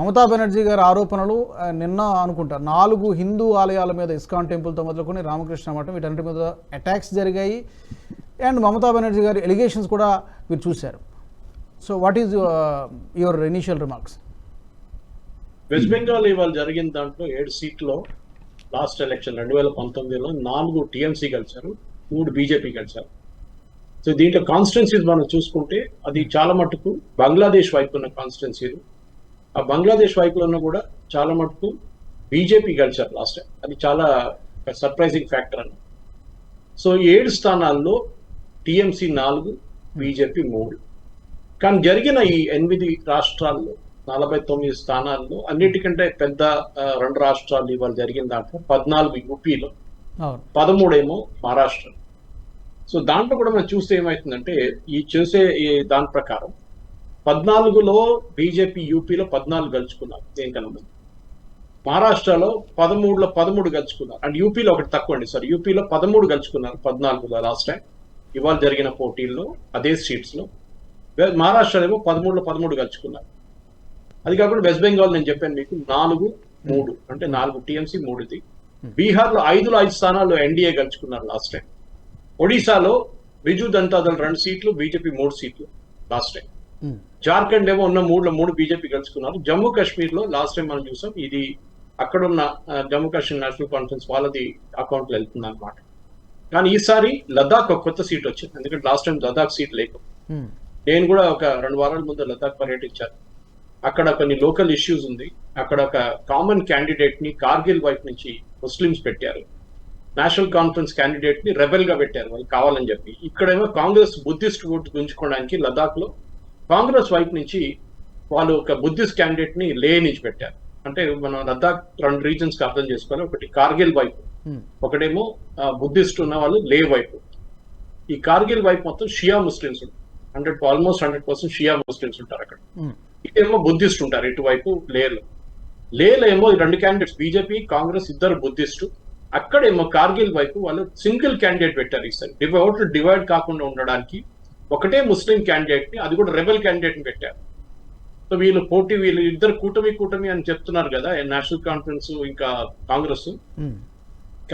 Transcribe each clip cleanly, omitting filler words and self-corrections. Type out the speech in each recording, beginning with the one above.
మమతా బెనర్జీ గారి ఆరోపణలు నిన్న అనుకుంటా 4 హిందూ ఆలయాల మీద ఇస్కాన్ టెంపుల్తో మొదలుకొని రామకృష్ణ మఠం వీటన్నిటి మీద అటాక్స్ జరిగాయి. అండ్ మమతా బెనర్జీ గారి ఎలిగేషన్స్ కూడా మీరు చూశారు. So what is your initial remarks? West Bengal ఇవాళ జరిగిన దాంట్లో 7 సీట్లో లాస్ట్ ఎలక్షన్ 2019లో 4 టీఎంసీ గెలిచారు, 3 బీజేపీ గెలిచారు. సో దీంట్లో కాన్స్టిట్యున్సీస్ మనం చూసుకుంటే అది చాలా మటుకు బంగ్లాదేశ్ వైపు ఉన్న కాన్స్టిట్యున్సీలు. ఆ బంగ్లాదేశ్ వైపులో కూడా చాలా మటుకు బీజేపీ గెలిచారు లాస్ట్ టైం. అది చాలా సర్ప్రైజింగ్ ఫ్యాక్టర్ అన్న. సో 7 స్థానాల్లో టీఎంసీ 4, బీజేపీ 3. కానీ జరిగిన ఈ 8 రాష్ట్రాల్లో 49 స్థానాల్లో అన్నిటికంటే పెద్ద 2 రాష్ట్రాలు ఇవాళ జరిగిన దాంట్లో 14 యూపీలో, 13 ఏమో మహారాష్ట్ర. సో దాంట్లో కూడా మనం చూస్తే ఏమవుతుందంటే దాని ప్రకారం 14లో బీజేపీ యూపీలో 14 గెలుచుకున్నారు దేనికన్నా ముందు. మహారాష్ట్రలో 13లో 13 గెలుచుకున్నారు. అండ్ యూపీలో ఒకటి తక్కువ అండి, సార్ యూపీలో 13 గెలుచుకున్నారు 14లో లాస్ట్ టైం ఇవాళ జరిగిన పోటీల్లో అదే సీట్స్లో. మహారాష్ట్రలో ఏమో 13లో 13 గెలుచుకున్నారు. అది కాకుండా వెస్ట్ బెంగాల్ నేను చెప్పాను మీకు 4-3 అంటే 4 టీఎంసీ 3ది. బీహార్లో 5లో 5 స్థానాల్లో ఎన్డీఏ గెలుచుకున్నారు లాస్ట్ టైం. ఒడిశాలో బిజు జనతాదళ్ 2 సీట్లు, బీజేపీ 3 సీట్లు లాస్ట్ టైం. జార్ఖండ్ ఏమో ఉన్న 3లో 3 బీజేపీ గెలుచుకున్నారు. జమ్మూ కాశ్మీర్లో లాస్ట్ టైం మనం చూసాం, ఇది అక్కడున్న జమ్మూ కాశ్మీర్ నేషనల్ కాన్ఫరెన్స్ వాళ్ళది అకౌంట్లో వెళ్తుంది అనమాట. కానీ ఈసారి లదాఖ్ ఒక కొత్త సీట్ వచ్చింది, ఎందుకంటే లాస్ట్ టైం లదాఖ్ సీట్ లేకు. నేను కూడా ఒక 2 వారాల ముందు లదాఖ్ పర్యటించాను. అక్కడ కొన్ని లోకల్ ఇష్యూస్ ఉంది. అక్కడ ఒక కామన్ క్యాండిడేట్ ని కార్గిల్ వైపు నుంచి ముస్లిమ్స్ పెట్టారు, నేషనల్ కాన్ఫరెన్స్ క్యాండిడేట్ ని రెబెల్ గా పెట్టారు వాళ్ళు కావాలని చెప్పి. ఇక్కడేమో కాంగ్రెస్ బుద్ధిస్ట్ ఓటు గుంజుకోవడానికి లదాఖ్ లో కాంగ్రెస్ వైపు నుంచి వాళ్ళు ఒక బుద్ధిస్ట్ క్యాండిడేట్ ని లే నుంచి పెట్టారు. అంటే మనం లదాఖ్ 2 రీజన్స్ కి అర్థం చేసుకోవాలి. ఒకటి కార్గిల్ వైపు, ఒకటేమో బుద్ధిస్ట్ ఉన్న వాళ్ళు లే వైపు. ఈ కార్గిల్ వైపు మొత్తం షియా ముస్లిమ్స్ ఉంటారు, ఆల్మోస్ట్ 100% షియా ముస్లిమ్స్ ఉంటారు అక్కడ. ఇటేమో బుద్ధిస్ట్ ఉంటారు ఇటువైపు లేలో. ఏమో 2 క్యాండిడేట్స్, బీజేపీ కాంగ్రెస్ ఇద్దరు బుద్ధిస్టు. అక్కడేమో కార్గిల్ వైపు వాళ్ళు సింగిల్ క్యాండిడేట్ పెట్టారు ఈసారి ఓట్లు డివైడ్ కాకుండా ఉండడానికి. ఒకటే ముస్లిం క్యాండిడేట్ ని, అది కూడా రెబెల్ క్యాండిడేట్ ని పెట్టారు. సో వీళ్ళు ఇద్దరు కూటమి అని చెప్తున్నారు కదా నేషనల్ కాన్ఫరెన్స్ ఇంకా కాంగ్రెస్.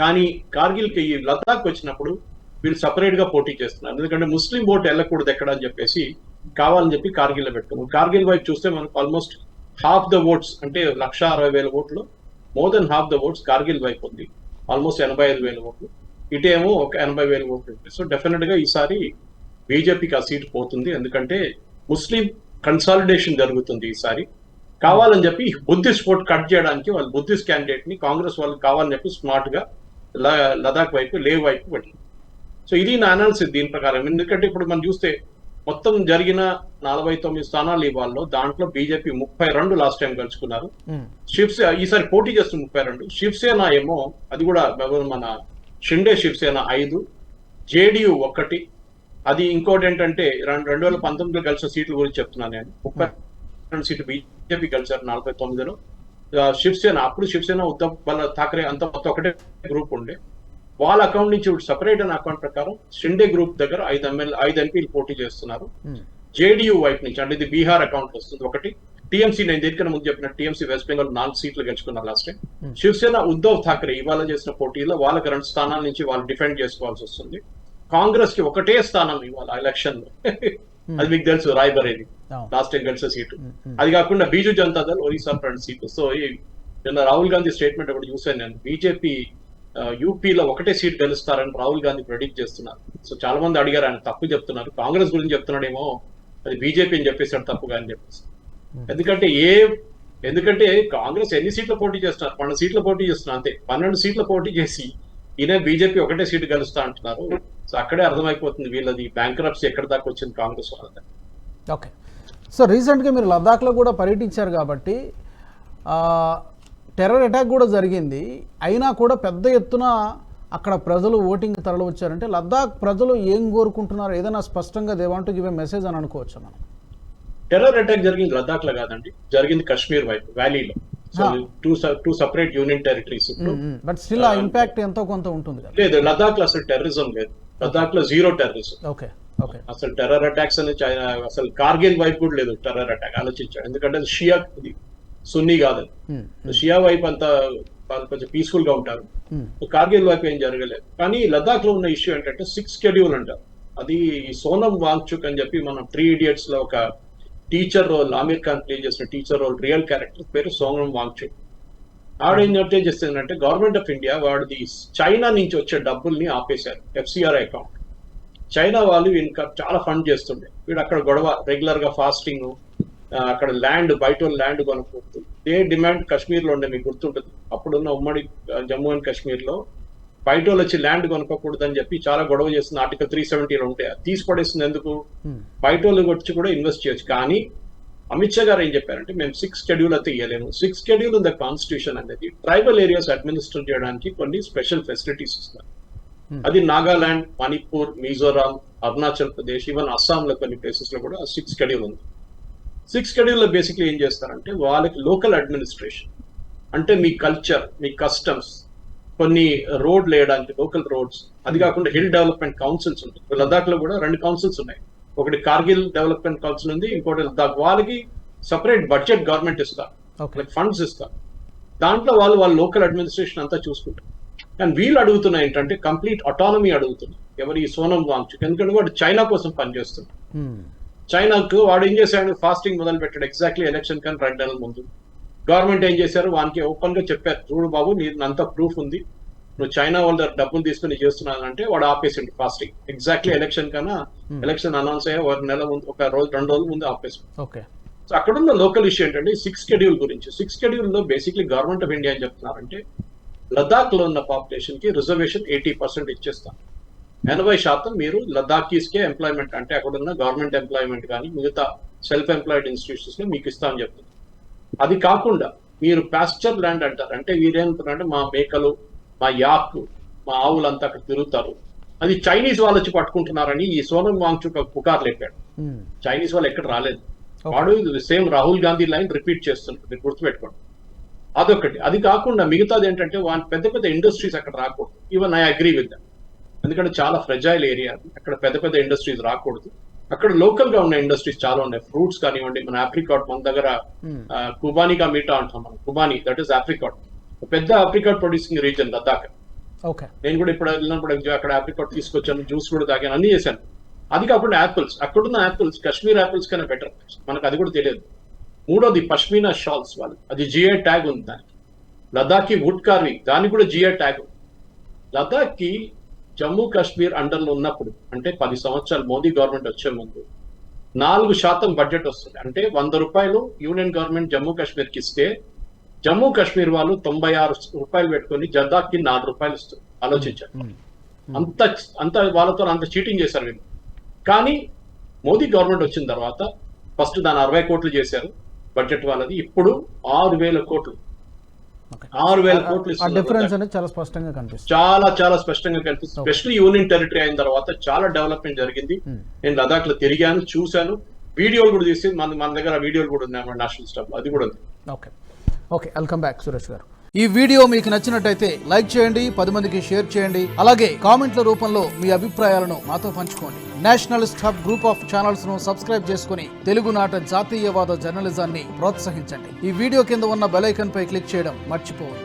కానీ కార్గిల్ కి ఈ లదాఖ్ వచ్చినప్పుడు వీళ్ళు సపరేట్ గా పోటీ చేస్తున్నారు, ఎందుకంటే ముస్లిం ఓటు వెళ్ళకూడదు ఎక్కడ అని చెప్పేసి కావాలని చెప్పి కార్గిల్ లో పెట్టుకున్నాం. కార్గిల్ వైపు చూస్తే మనకు ఆల్మోస్ట్ హాఫ్ ద ఓట్స్, అంటే 1,60,000 ఓట్లు, more than half the votes Kargil వైపు ఉంది, ఆల్మోస్ట్ 85,000 ఓట్లు. ఇటేమో ఒక 80,000 ఓట్లు ఉంటాయి. సో డెఫినెట్ గా ఈసారి బీజేపీకి ఆ సీట్ పోతుంది, ఎందుకంటే ముస్లిం కన్సాలిడేషన్ జరుగుతుంది ఈసారి. కావాలని చెప్పి బుద్ధిస్ట్ ఓట్ కట్ చేయడానికి వాళ్ళు బుద్ధిస్ట్ క్యాండిడేట్ ని కాంగ్రెస్ వాళ్ళు కావాలని చెప్పి స్మార్ట్ గా లదాఖ్ వైపు, లే వైపు పెట్టింది. సో ఇది నా అనాలిసిస్ దీని ప్రకారం. ఎందుకంటే ఇప్పుడు మనం చూస్తే మొత్తం జరిగిన 49 స్థానాలు ఇవాళ, దాంట్లో బీజేపీ 32 లాస్ట్ టైం గెలుచుకున్నారు. శివసేన ఈసారి పోటీ చేస్తుంది 32. శివసేన ఏమో అది కూడా మన షిండే శివసేన 5, జేడీయూ 1. అది ఇంకోటి ఏంటంటే 2019లో గెలిచిన సీట్ల గురించి చెప్తున్నాను నేను. 32 సీట్లు బీజేపీ గెలిచారు 49లో. శివసేన ఉద్ధవ్ ఠాక్రే అంత మొత్తం ఒకటే గ్రూప్ ఉండే, వాళ్ళ అకౌంట్ నుంచి సపరేట్ అయిన అకౌంట్ ప్రకారం షిండే గ్రూప్ దగ్గర 5 ఎంపీలు పోటీ చేస్తున్నారు. జేడీయూ వైపు నుంచి, అంటే ఇది బీహార్ అకౌంట్ వస్తుంది 1. టీఎంసీ నేను దీనికన్నా ముందు చెప్పిన టీఎంసీ వెస్ట్ బెంగాల్ 4 సీట్లు గెలుచుకున్నారు లాస్ట్ టైం. శివసేన ఉద్ధవ్ ఠాక్రే ఇవాళ చేసిన పోటీలో వాళ్ళకి 2 స్థానాల నుంచి వాళ్ళు డిఫెండ్ చేసుకోవాల్సి వస్తుంది. కాంగ్రెస్ కి ఒకటే స్థానం ఇవాళ ఎలక్షన్ లో, అది మీకు తెలుసు, రాయ్బరేలీ లాస్ట్ టైం గెలిచిన సీటు. అది కాకుండా బిజు జనతాదళ్ ఒరిస్సా 2 సీట్లు. సో నిన్న రాహుల్ గాంధీ స్టేట్మెంట్ ఒకటి చూసాను నేను, బీజేపీ యూపీలో ఒకటే సీట్ గెలుస్తారని రాహుల్ గాంధీ ప్రెడిక్ట్ చేస్తున్నారు. సో చాలా మంది అడిగారు, ఆయన తప్పు చెప్తున్నారు, కాంగ్రెస్ గురించి చెప్తున్నాడేమో, అది బీజేపీ అని చెప్పేసాడు తప్పుగా అని చెప్పేసి. ఎందుకంటే కాంగ్రెస్ ఎన్ని సీట్లు పోటీ చేస్తున్నారు, 12 సీట్లు పోటీ చేస్తున్నారు అంతే. 12 సీట్లు పోటీ చేసి ఈయన బీజేపీ ఒకటే సీటు గెలుస్తా అంటున్నారు. సో అక్కడే అర్థమైపోతుంది వీళ్ళది బ్యాంక్రప్సీ ఎక్కడి దాకా వచ్చింది కాంగ్రెస్ వాళ్ళది. ఓకే, సో రీసెంట్గా మీరు లద్దాఖ్లో కూడా పర్యటించారు కాబట్టి టెర్రర్ అటాక్ కూడా జరిగింది, అయినా కూడా పెద్ద ఎత్తున అక్కడ ప్రజలు ఓటింగ్ తరలి వచ్చారంటే లద్దాఖ్ ప్రజలు ఏం కోరుకుంటున్నారు, ఏదైనా స్పష్టంగా they want to give a message అని అనుకోవచ్చు మనం? టెర్రర్ అటాక్ జరిగింది లద్దాఖ్ లో కాదండి, జరిగింది కాశ్మీర్ వైపు వ్యాలీలో. Two separate union territories. But still ఆ ఇంపాక్ట్ ఎంతో కొంత ఉంటుంది కదా. లేదు, లద్దాఖ్ లో అసలు టెర్రరిజం లేదు, లద్దాఖ్ లో జీరో టెర్రరిజం. ఓకే ఓకే, అసలు టెర్రర్ అటాక్స్ అని అసలు కార్గిల్ వైపు కూడా లేదు టెర్రర్ అటాక్, ఆలోచించాడు. ఎందుకంటే అది షియా సున్నీ కాదని. షియా వైపు అంతా వాళ్ళు కొంచెం పీస్ఫుల్ గా ఉంటారు. కార్గిల్ వైపు ఏం జరగలేదు. కానీ లద్దాఖ్ లో ఉన్న ఇష్యూ ఏంటంటే 6 షెడ్యూల్ అంటారు. అది సోనం వాంగ్చుక్ అని చెప్పి మనం 3 Idiots లో ఒక teacher role, Aamir Khan play చేసిన టీచర్ రోల్ రియల్ క్యారెక్టర్ పేరు సోనం వాంగ్చుక్. ఆవిడ ఏం నోటీస్ చేస్తుందంటే గవర్నమెంట్ ఆఫ్ ఇండియా వాడిది చైనా నుంచి వచ్చే డబ్బుల్ని ఆపేశారు FCRI అకౌంట్. చైనా వాళ్ళు ఇంకా చాలా ఫండ్ చేస్తుండే. వీడు అక్కడ గొడవ, రెగ్యులర్ గా ఫాస్టింగ్, అక్కడ ల్యాండ్, బయట ల్యాండ్ కొనుక్కుంటూ ఏ డిమాండ్ కాశ్మీర్ లో ఉండే, మీకు గుర్తుంటుంది అప్పుడున్న ఉమ్మడి జమ్మూ అండ్ కాశ్మీర్ లో బయట వచ్చి ల్యాండ్ కొనుక్కోకూడదని చెప్పి చాలా గొడవ చేస్తుంది. ఆర్టికల్ 370 ఉంటే అది తీసి పడేస్తుంది. ఎందుకు? బయట వాళ్ళు వచ్చి కూడా ఇన్వెస్ట్ చేయొచ్చు. కానీ అమిత్ షా గారు ఏం చెప్పారంటే మేము 6 షెడ్యూల్ అయితే ఇవ్వలేము. 6 షెడ్యూల్ ఇన్ ద కాన్స్టిట్యూషన్ అనేది ట్రైబల్ ఏరియాస్ అడ్మినిస్టర్ చేయడానికి కొన్ని స్పెషల్ ఫెసిలిటీస్ ఇస్తారు. అది నాగాలాండ్, మణిపూర్, మిజోరాం, అరుణాచల్ ప్రదేశ్, ఈవెన్ అస్సాం లో కొన్ని ప్లేసెస్ లో కూడా 6 షెడ్యూల్ ఉంది. 6 షెడ్యూల్ లో బేసిక్లీ ఏం చేస్తారంటే వాళ్ళకి లోకల్ అడ్మినిస్ట్రేషన్ అంటే మీ కల్చర్, మీ కస్టమ్స్, కొన్ని రోడ్లు వేయడానికి లోకల్ రోడ్స్, అది కాకుండా హిల్ డెవలప్మెంట్ కౌన్సిల్స్ ఉంటాయి. లద్దాఖ్ లో కూడా 2 కౌన్సిల్స్ ఉన్నాయి. ఒకటి కార్గిల్ డెవలప్మెంట్ కౌన్సిల్ ఉంది, ఇంకోటి లద్దాఖ్. వాళ్ళకి సపరేట్ బడ్జెట్ గవర్నమెంట్ ఇస్తారు, ఫండ్స్ ఇస్తారు. దాంట్లో వాళ్ళ లోకల్ అడ్మినిస్ట్రేషన్ అంతా చూసుకుంటారు. కానీ వీళ్ళు అడుగుతున్నా ఏంటంటే కంప్లీట్ అటానమీ అడుగుతున్నారు. ఎవరు? ఈ సోనం వాంగ్చుక్. ఎందుకంటే వాడు చైనా కోసం పనిచేస్తున్నాడు. చైనాకు వాడు ఏం చేశాడు? ఫాస్టింగ్ మొదలు పెట్టాడు ఎగ్జాక్ట్లీ ఎలక్షన్ కానీ 2 నెలల ముందు. గవర్నమెంట్ ఏం చేశారు? వానికి ఓపెన్ గా చెప్పారు, చూడు బాబు నీదంత ప్రూఫ్ ఉంది, నువ్వు చైనా వాళ్ళ దగ్గర డబ్బులు తీసుకుని చేస్తున్నానంటే వాడు ఆపేసిండు ఫాస్టింగ్. ఎగ్జాక్ట్లీ ఎలక్షన్ కన్నా, ఎలక్షన్ అనౌన్స్ అయ్యే 1 నెల ముందు, 1 రోజు 2 రోజుల ముందు ఆపేసిండు. సో అక్కడ ఉన్న లోకల్ ఇష్యూ ఏంటంటే 6 షెడ్యూల్ గురించి. 6 షెడ్యూల్ లో బేసిక్లీ గవర్నమెంట్ ఆఫ్ ఇండియా ఏం చెప్తున్నారంటే లద్దాఖ్ లో ఉన్న పాపులేషన్ కి రిజర్వేషన్ 80% ఇచ్చేస్తాం. 80% మీరు లద్దాఖీస్ కే ఎంప్లాయ్మెంట్, అంటే అక్కడ ఉన్న గవర్నమెంట్ ఎంప్లాయ్మెంట్ కానీ మిగతా సెల్ఫ్ ఎంప్లాయిడ్ ఇన్స్టిట్యూషన్స్ లో మీకు ఇస్తామని చెప్తుంది. అది కాకుండా మీరు పాస్చర్ ల్యాండ్ అంటారు. అంటే వీరేమంటారంటే మా మేకలు, మా యాక్, మా ఆవులంతా అక్కడ తిరుగుతారు, అది చైనీస్ వాళ్ళు వచ్చి పట్టుకుంటున్నారని ఈ సోనం వాంగ్చుక్ పుకార్ లేపాడు. చైనీస్ వాళ్ళు ఎక్కడ రాలేదు. వాడు same Rahul Gandhi line repeat చేస్తున్నారు, మీరు గుర్తుపెట్టుకోండి. అదొకటి. అది కాకుండా మిగతాది ఏంటంటే పెద్ద పెద్ద ఇండస్ట్రీస్ అక్కడ రాకూడదు. Even I agree with that. ఎందుకంటే చాలా ఫ్రెజైల్ ఏరియా, అక్కడ పెద్ద పెద్ద ఇండస్ట్రీస్ రాకూడదు. అక్కడ లోకల్ గా ఉన్న ఇండస్ట్రీస్ చాలా ఉన్నాయి. ఫ్రూట్స్ కానివ్వండి, మన ఆప్రికాట్, మన దగ్గర కుబానికా మీటా అంటాం మనం, కుబాని, దట్ ఈస్ ఆప్రికాట్. పెద్ద ఆప్రికాట్ ప్రొడ్యూసింగ్ రీజన్ లద్దాఖ్. నేను కూడా ఇప్పుడు వెళ్ళినప్పుడు అక్కడ ఆప్రికాట్ తీసుకొచ్చాను, జ్యూస్ కూడా తాగాను, అన్ని చేశాను. అది కాకుండా యాపిల్స్, అక్కడున్న యాపిల్స్ కాశ్మీర్ యాపిల్స్ కన్నా బెటర్, మనకు అది కూడా తెలియదు. మూడోది పష్మీనా షాల్స్, వాళ్ళు అది GI ట్యాగ్ ఉంది దానికి. లద్దాఖీ వుడ్ కార్వింగ్, దానికి కూడా GI ట్యాగ్ ఉంది. లద్దాఖ్కి జమ్మూ కాశ్మీర్ అండర్ లో ఉన్నప్పుడు, అంటే 10 సంవత్సరాలు మోదీ గవర్నమెంట్ వచ్చే ముందు 4% బడ్జెట్ వస్తుంది. అంటే 100 రూపాయలు యూనియన్ గవర్నమెంట్ జమ్మూ కాశ్మీర్కి ఇస్తే జమ్మూ కాశ్మీర్ వాళ్ళు 96 రూపాయలు పెట్టుకుని లద్దాఖ్కి 4 రూపాయలు ఇస్తారు. ఆలోచించారు. అంత వాళ్ళతో అంత చీటింగ్ చేశారు వీళ్ళు. కానీ మోదీ గవర్నమెంట్ వచ్చిన తర్వాత ఫస్ట్ దాన్ని 60 కోట్లు చేశారు బడ్జెట్ వాళ్ళది. ఇప్పుడు 6,000 కోట్లు. 6,000 కోట్లు చాలా స్పష్టంగా కనిపిస్తుంది. చాలా స్పష్టంగా కనిపిస్తుంది. స్పెషల్లీ యూనియన్ టెరిటరీ అయిన తర్వాత చాలా డెవలప్మెంట్ జరిగింది. నేను లదాఖ్ లో తిరిగాను, చూశాను, వీడియోలు కూడా తీసి మన దగ్గర వీడియోలు కూడా ఉన్నాయి నేషనల్ స్టాఫ్, అది కూడా ఉంది. ఓకే, వెల్కమ్ బ్యాక్ సురేష్ గారు. ఈ వీడియో మీకు నచ్చినట్టయితే లైక్ చేయండి, 10 మందికి షేర్ చేయండి, అలాగే కామెంట్ల రూపంలో మీ అభిప్రాయాలను మాతో పంచుకోండి. Nationalist hub group of channels ను సబ్స్క్రైబ్ చేసుకుని తెలుగునాట జాతీయవాద జర్నలిజాన్ని ప్రోత్సహించండి. ఈ వీడియో కింద ఉన్న బెల్ ఐకాన్ పై క్లిక్ చేయడం మర్చిపోవద్దు.